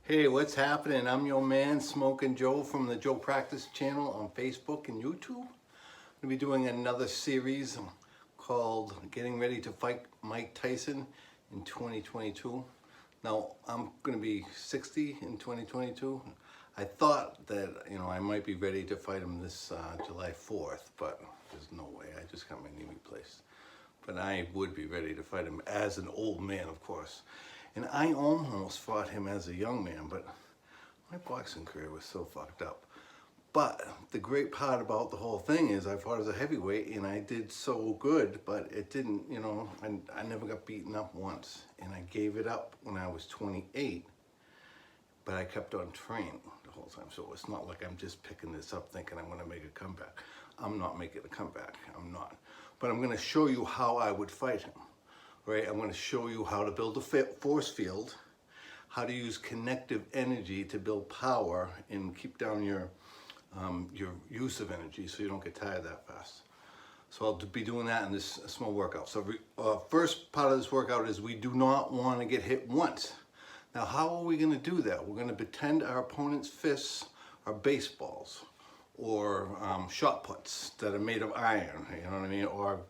Hey, what's happening? I'm your man, Smoking Joe from the Joe Practice channel on Facebook and YouTube. I'm going to be doing another series called Getting Ready to Fight Mike Tyson in 2022. Now, I'm going to be 60 in 2022. I thought that, I might be ready to fight him this July 4th, but there's no way. I just got my knee replaced. But I would be ready to fight him as an old man, of course. And I almost fought him as a young man, but my boxing career was so fucked up. But the great part about the whole thing is I fought as a heavyweight and I did so good, but it didn't, I never got beaten up once. And I gave it up when I was 28, but I kept on training the whole time. So it's not like I'm just picking this up thinking I'm gonna make a comeback. I'm not making a comeback, I'm not. But I'm gonna show you how I would fight him. Right, I'm going to show you how to build a force field, how to use connective energy to build power and keep down your use of energy so you don't get tired that fast. So I'll be doing that in this small workout. So first part of this workout is we do not want to get hit once. Now how are we going to do that? We're going to pretend our opponent's fists are baseballs or shot puts that are made of iron, you know what I mean? Or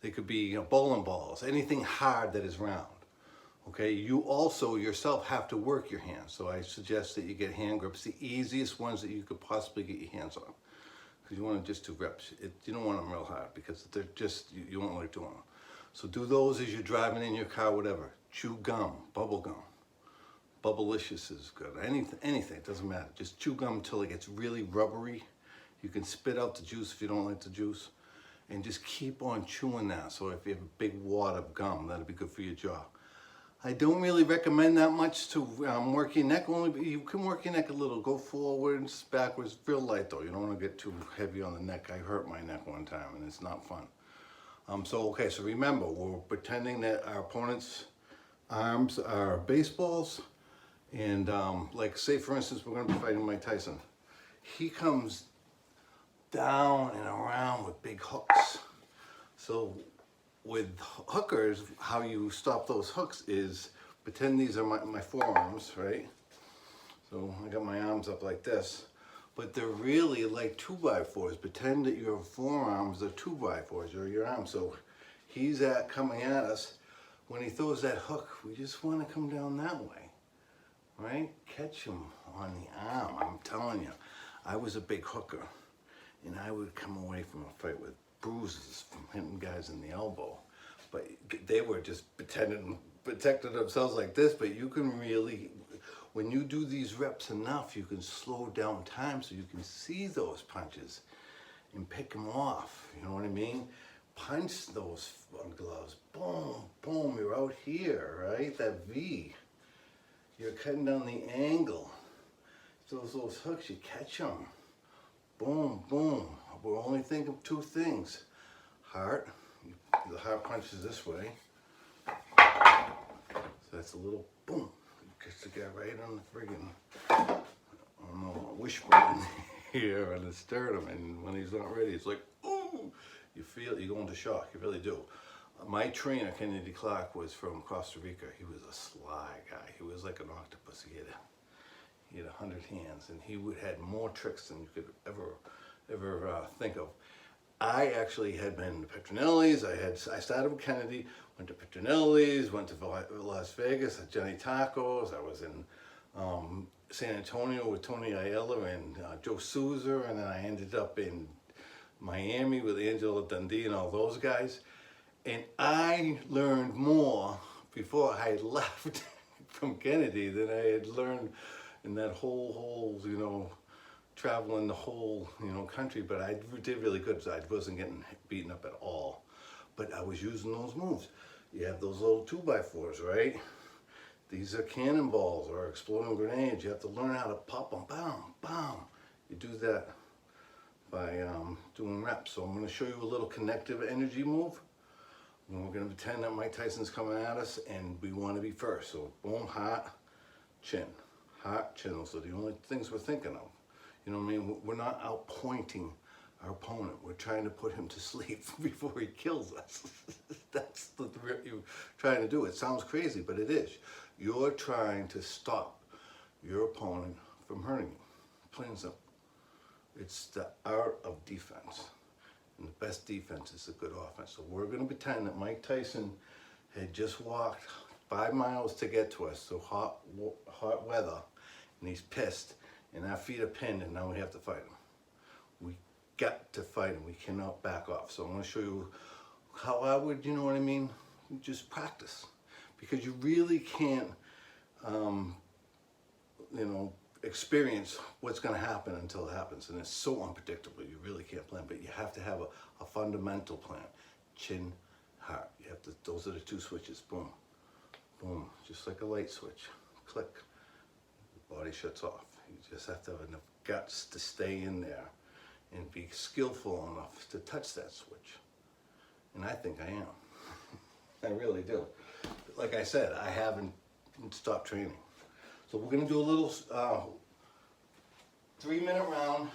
they could be bowling balls, anything hard that is round. Okay, you also yourself have to work your hands. So I suggest that you get hand grips, the easiest ones that you could possibly get your hands on. Because you want to just do reps. You don't want them real hard because they're just, you won't like doing them. So do those as you're driving in your car, whatever. Chew gum, bubble gum. Bubblicious is good. Anything, it doesn't matter. Just chew gum until it gets really rubbery. You can spit out the juice if you don't like the juice. And just keep on chewing that. So if you have a big wad of gum, that'll be good for your jaw. I don't really recommend that much to work your neck. Only you can work your neck a little. Go forwards, backwards, real light though. You don't want to get too heavy on the neck. I hurt my neck one time and it's not fun. So remember, we're pretending that our opponent's arms are baseballs. And like say for instance, we're going to be fighting Mike Tyson. He comes down and around with big hooks. So with hookers, how you stop those hooks is pretend these are my forearms, right? So I got my arms up like this, but they're really like 2x4s. Pretend that your forearms are 2x4s or your arms. So he's coming at us. When he throws that hook, we just want to come down that way, right? Catch him on the arm. I'm telling you, I was a big hooker. And I would come away from a fight with bruises from hitting guys in the elbow. But they were just protecting themselves like this. But you can really, when you do these reps enough, you can slow down time so you can see those punches and pick them off. You know what I mean? Punch those gloves. Boom, boom, you're out here, right? That V. You're cutting down the angle. Those hooks, you catch them. Boom, boom. We're only thinking of two things. Heart, the heart punches this way. So that's a little boom. Gets the guy right on the friggin', wishbone here on the sternum. And when he's not ready, it's like, ooh, you feel, you go into shock, you really do. My trainer, Kennedy Clark, was from Costa Rica. He was a sly guy. He was like an octopus. He had 100 hands, and he had more tricks than you could ever think of. I actually had been to Petronelli's. I started with Kennedy, went to Petronelli's, went to Las Vegas at Johnny Tacos. I was in San Antonio with Tony Aiello and Joe Souza, and then I ended up in Miami with Angelo Dundee and all those guys. And I learned more before I left from Kennedy than I had learned in that whole traveling the whole, country. But I did really good. So I wasn't getting beaten up at all. But I was using those moves. You have those little 2x4s, right? These are cannonballs or exploding grenades. You have to learn how to pop them. Bam, bam. You do that by doing reps. So I'm going to show you a little connective energy move. And we're going to pretend that Mike Tyson's coming at us and we want to be first. So boom, heart, chin. Heart, chin. Those are the only things we're thinking of. You know what I mean? We're not out pointing our opponent. We're trying to put him to sleep before he kills us. That's what you're trying to do. It sounds crazy, but it is. You're trying to stop your opponent from hurting you. Plain and simple. It's the art of defense. And the best defense is a good offense. So we're going to pretend that Mike Tyson had just walked 5 miles to get to us, so hot weather, and he's pissed, and our feet are pinned, and now we have to fight him. We got to fight him. We cannot back off. So I'm going to show you how I would, you know what I mean, just practice. Because you really can't, you know, experience what's going to happen until it happens. And it's so unpredictable, you really can't plan. But you have to have a fundamental plan. Chin, heart. You have to, those are the 2 switches. Boom, boom. Just like a light switch. Click. The body shuts off. You just have to have enough guts to stay in there and be skillful enough to touch that switch. And I think I am. I really do. Like I said, I haven't stopped training. So we're going to do a little 3-minute round.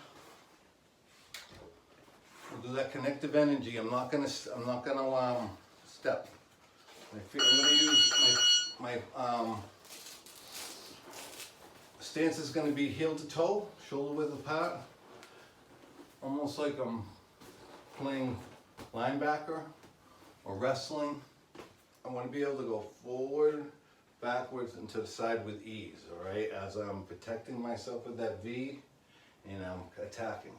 We'll do that connective energy. I'm not gonna step. I'm going to use my stance is going to be heel to toe, shoulder width apart, almost like I'm playing linebacker or wrestling. I want to be able to go forward, backwards, and to the side with ease, all right? As I'm protecting myself with that V, and I'm attacking,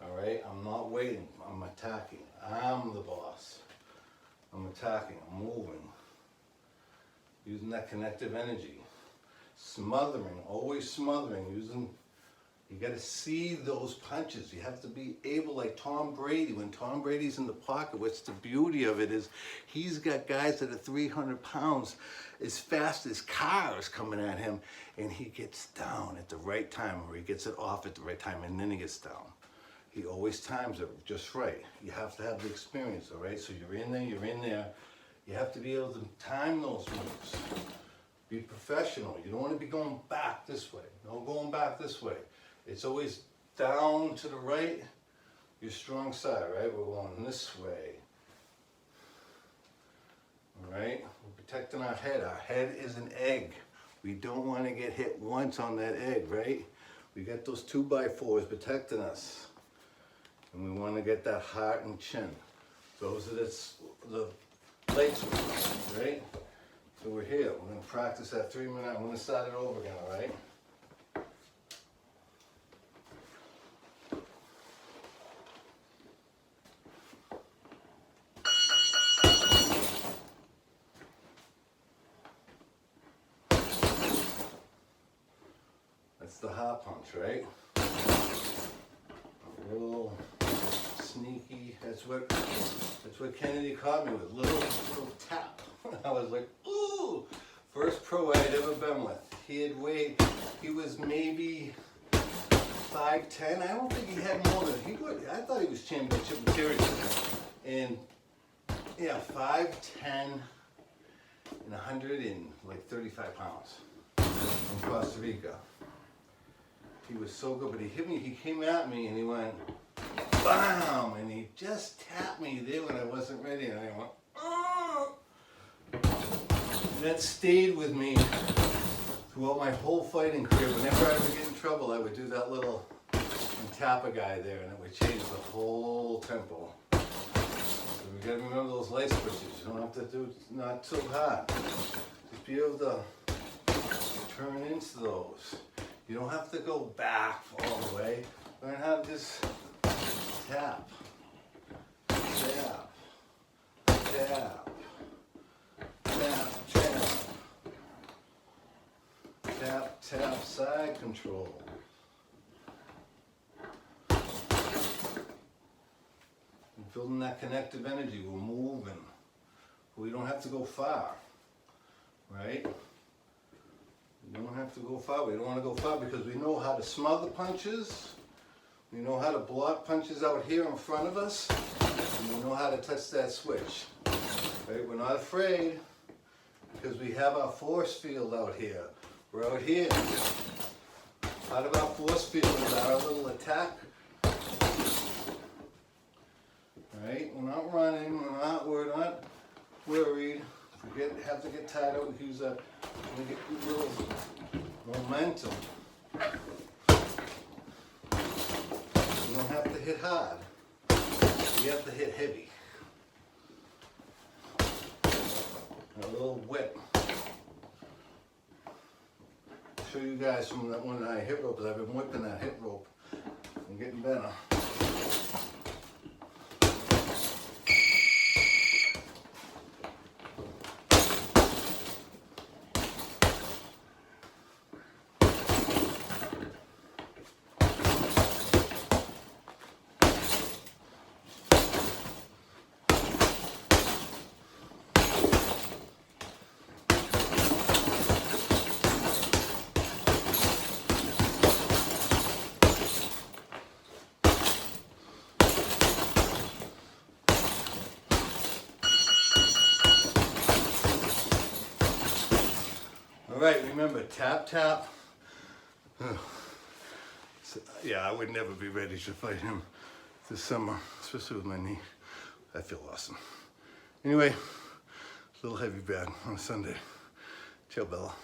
all right? I'm not waiting, I'm attacking. I'm the boss. I'm attacking, I'm moving. Using that connective energy. Smothering, always smothering, using, you gotta see those punches. You have to be able, like Tom Brady, when Tom Brady's in the pocket, what's the beauty of it is he's got guys that are 300 pounds as fast as cars coming at him, and he gets down at the right time, or he gets it off at the right time, and then he gets down. He always times it just right. You have to have the experience, all right? So you're in there. You have to be able to time those moves. Be professional. You don't want to be going back this way. No going back this way. It's always down to the right, your strong side, right? We're going this way. All right? We're protecting our head. Our head is an egg. We don't want to get hit once on that egg, right? We got those 2x4s protecting us. And we want to get that heart and chin. Those are the legs, right? So we're here. We're going to practice that 3-minute. I'm going to start it over again, all right? That's the heart punch, right? A little sneaky. That's what Kennedy caught me with. Little tap. I was like, ooh! First pro I'd ever been with. He was maybe 5'10". I don't think he had more than, I thought he was championship material. And yeah, 5'10" and 135 pounds from Costa Rica. He was so good, but he hit me, he came at me and he went, BAM! And he just tapped me there when I wasn't ready, and I went, oh! That stayed with me throughout my whole fighting career. Whenever I would get in trouble, I would do that little and tap a guy there, and it would change the whole tempo. So we gotta remember those light switches. You don't have to do, not so hard. Just be able to turn into those. You don't have to go back all the way. Learn how to just tap, tap, tap, tap, tap, tap, tap, side control. We're building that connective energy. We're moving. We don't have to go far, right? We don't have to go far. We don't want to go far because we know how to smother punches. We know how to block punches out here in front of us. And we know how to touch that switch. Right? We're not afraid because we have our force field out here. We're out here. Part of our force field is our little attack. Right? We're not running. We're not worried. If we have to get tied out, we use a little momentum. You don't have to hit hard. You have to hit heavy. And a little whip. Show you guys from that one I hit rope, because I've been whipping that hit rope and getting better. All right, remember, tap, tap. So, yeah, I would never be ready to fight him this summer, especially with my knee. I feel awesome. Anyway, a little heavy bad on Sunday. Ciao, Bella.